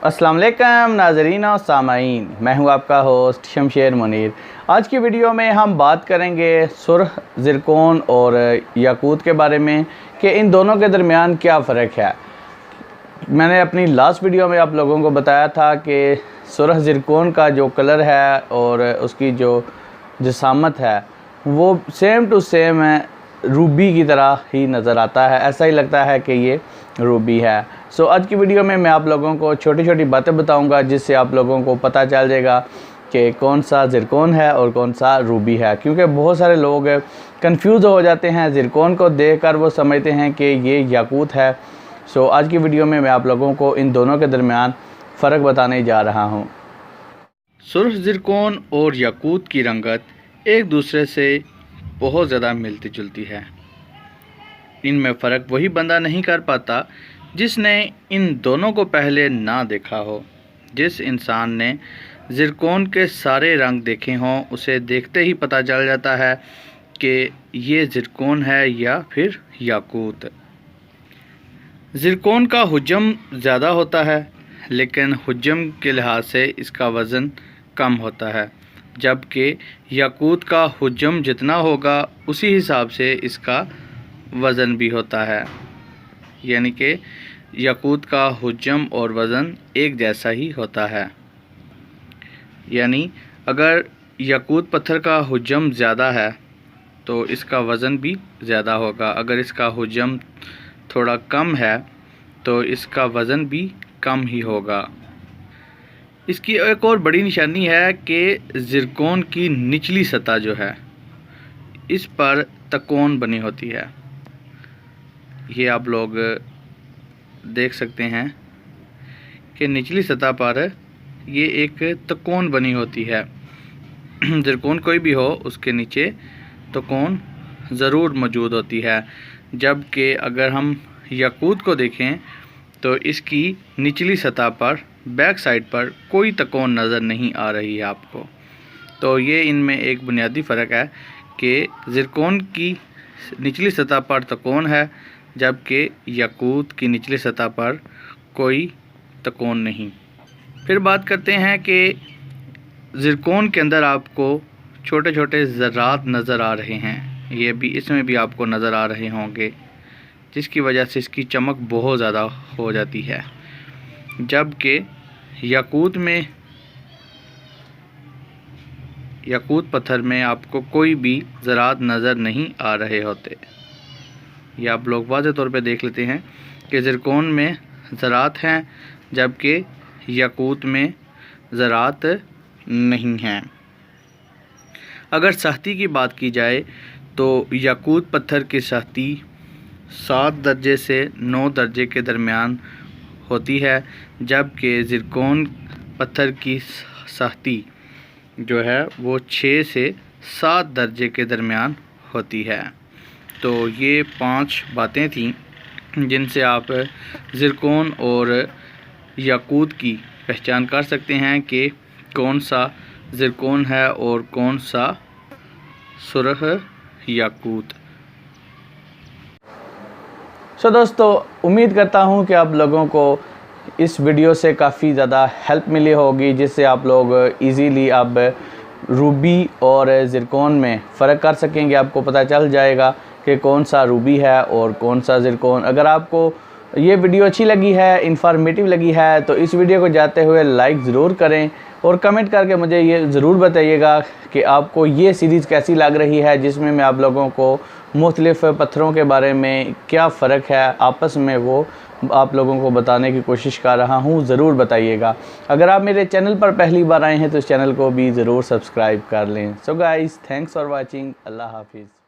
अस्सलाम वालेकुम नाज़रीन और सामाईन, मैं हूं आपका होस्ट शमशेर मुनीर। आज की वीडियो में हम बात करेंगे सुर्ख ज़िरकोन और याकूत के बारे में कि इन दोनों के दरमियान क्या फ़र्क है। मैंने अपनी लास्ट वीडियो में आप लोगों को बताया था कि सुर्ख ज़िरकोन का जो कलर है और उसकी जो जसामत है वो सेम टू सेम है, रूबी की तरह ही नज़र आता है। ऐसा ही लगता है कि ये रूबी है। सो आज की वीडियो में मैं आप लोगों को छोटी छोटी बातें बताऊंगा जिससे आप लोगों को पता चल जाएगा कि कौन सा ज़िरकोन है और कौन सा रूबी है, क्योंकि बहुत सारे लोग कंफ्यूज हो जाते हैं। ज़िरकोन को देखकर वो समझते हैं कि ये याकूत है। सो आज की वीडियो में मैं आप लोगों को इन दोनों के दरमियान फ़र्क बताने जा रहा हूँ। सुर्ख ज़िरकोन और याकूत की रंगत एक दूसरे से बहुत ज़्यादा मिलती जुलती है। इनमें फ़र्क वही बंदा नहीं कर पाता जिसने इन दोनों को पहले ना देखा हो। जिस इंसान ने ज़िरकोन के सारे रंग देखे हों उसे देखते ही पता चल जाता है कि ये ज़िरकोन है या फिर याकूत। ज़िरकोन का हुज्म ज़्यादा होता है, लेकिन हुज्म के लिहाज से इसका वज़न कम होता है, जबकि याकूत का हुज्म जितना होगा उसी हिसाब से इसका वज़न भी होता है। यानी कि याकूत का हुज्म और वज़न एक जैसा ही होता है। यानी अगर याकूत पत्थर का हुज्म ज़्यादा है तो इसका वज़न भी ज़्यादा होगा। अगर इसका हुज्म थोड़ा कम है तो इसका वज़न भी कम ही होगा। इसकी एक और बड़ी निशानी है कि ज़िरकोन की निचली सतह जो है इस पर तकोन बनी होती है। ये आप लोग देख सकते हैं कि निचली सतह पर ये एक तकोन बनी होती है। ज़िरकोन कोई भी हो उसके नीचे तकोन ज़रूर मौजूद होती है, जबकि अगर हम याकूत को देखें तो इसकी निचली सतह पर बैक साइड पर कोई तकोन नज़र नहीं आ रही है आपको। तो ये इनमें एक बुनियादी फ़र्क है कि ज़िरकोन की निचली सतह पर तकोन है, जबकि याकूत की निचली सतह पर कोई तकोन नहीं। फिर बात करते हैं कि ज़िरकोन के अंदर आपको छोटे छोटे ज़रात नज़र आ रहे हैं। ये भी इसमें भी आपको नज़र आ रहे होंगे, जिसकी वजह से इसकी चमक बहुत ज़्यादा हो जाती है, जबकि याकूत पत्थर में आपको कोई भी ज़रात नज़र नहीं आ रहे होते। ये आप लोग वाज़े तौर पे देख लेते हैं कि ज़िरकोन में ज़रात हैं, जबकि याकूत में ज़रात नहीं हैं। अगर सख्ती की बात की जाए तो याकूत पत्थर की सख्ती 7 दर्जे से 9 दर्जे के दरमियान होती है, जबकि ज़िरकोन पत्थर की सख्ती जो है वो 6 से 7 दर्जे के दरमियान होती है। तो ये 5 बातें थीं जिनसे आप ज़िरकोन और याकूत की पहचान कर सकते हैं कि कौन सा ज़िरकोन है और कौन सा सुर्ख याकूत। सो दोस्तों, उम्मीद करता हूँ कि आप लोगों को इस वीडियो से काफ़ी ज़्यादा हेल्प मिली होगी, जिससे आप लोग इजीली अब रूबी और ज़िरकोन में फ़र्क कर सकेंगे। आपको पता चल जाएगा कि कौन सा रूबी है और कौन सा ज़िरकोन। अगर आपको ये वीडियो अच्छी लगी है, इंफॉर्मेटिव लगी है, तो इस वीडियो को जाते हुए लाइक ज़रूर करें और कमेंट करके मुझे ये ज़रूर बताइएगा कि आपको ये सीरीज़ कैसी लग रही है, जिसमें मैं आप लोगों को मुख्तलिफ़ पत्थरों के बारे में क्या फ़र्क है आपस में वो आप लोगों को बताने की कोशिश कर रहा हूँ। ज़रूर बताइएगा। अगर आप मेरे चैनल पर पहली बार आए हैं तो इस चैनल को भी ज़रूर सब्सक्राइब कर लें। So guys, thanks for watching. अल्लाह हाफिज़।